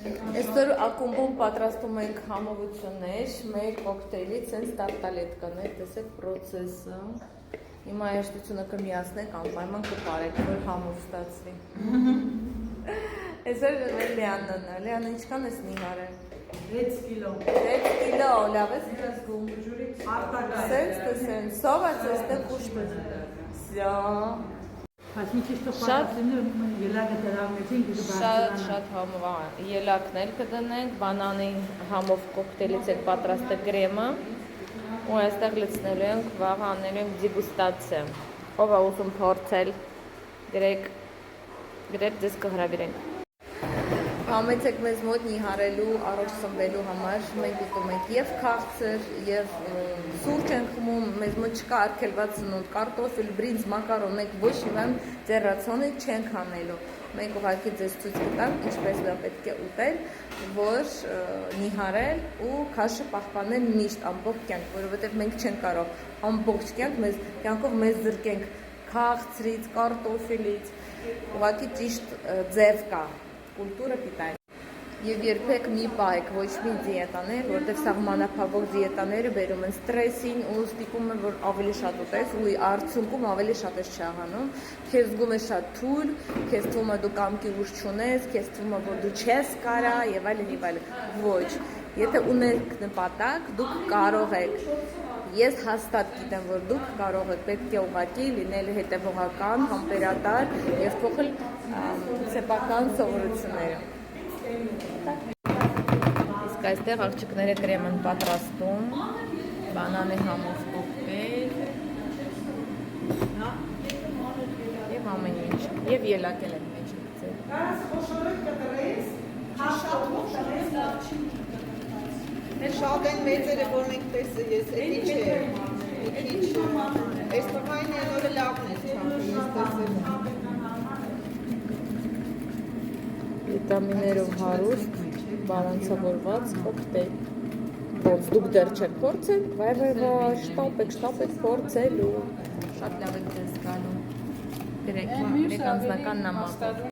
Այսօր ակումբում պատրաստում ենք համովություններ, մեր կոկտեյլից են տարտալետկաներ, տեսեք պրոցեսը։ Հիմա երաժշտությունը կմիացնենք, անպայման կպարեք, որ համով ստացվի։ Այսօր մեր Լիաննն է, Լիաննը ինչքան ես նիհարը։ 6 կիլո։ 6 կիլո, լավ ես զգում։ Սենց տեսեն, սովաց ես թե կուշտ Շատ համով ելակներ կդնենք, բանանի համով կոկտեյլից է պատրաստել գրեմը ու այստեղ լցնելու ենք, վաղ անելու ենք դիգուստացիա։ Ով է ուզում փորձել, գրեք ձեզ կհրավիրենք։ Համեցեք մեզ մոտ նիհարելու, առողջ սնվելու համար, մենք ուտում ենք և քաղցր, և սուրճ ենք խմում, մեզ մոտ չկա արգելված սնունդ, կարտոֆիլ, բրինձ, մակարոն, մենք ոչ իվան ձեր ռացիոնը չենք անելու։ Մենք ուղղակի ձեզ ցույց կտանք, ինչպես պետք է ուտել, որ նիհարել ու քաշը պահպանել միշտ ամբողջ կյանք, որովհետև մենք չենք կարող ամբողջ կյանքով մեզ զրկենք քաղցրից, կարտոֆիլից, ուղղակի ճիշտ ձև կա, կուլտուրը պիտանի։ Եվ երբեք մի պահեք ոչ մի դիետաներ, որտեղ սահմանափակող դիետաները բերում են ստրեսին ու ստիպում են, որ ավելի շատ ուտես ու արդյունքում ավելի շատ ես չհանում, քեզ զգում ես շատ թույլ, քեզ թվում է դու կամքի ուժ չունես, քեզ թվում է, որ դու չես կարա եւ այլն։ Ոչ, եթե ունեք նպատակ, դուք կարող եք։ Ես հաստատ գիտեմ, որ դուք կարող եք, պետք է ուղղակի լինել հետևողական, համբերատար եւ փոխել սեփական սովորությունները։ Իսկ այստեղ աղջիկները կրեմ են պատրաստում, բանանի համով կոկտեյլ եւ ամեն ինչ, եւ ելակել են մեջ Շատ են մեծերը, որ մենք տեսը ես, էդի չէ, այս տղային ենորը լավն է չապը, ես տեսել վիտամիներով հարուստ, բալանսավորված կոկտեյլ, ոնց դուք դեռ չեք փորձել, վայ, շտապեք փորձելու, շատ լավ եք ձեզ գալու, գրեք անձնական նամակով։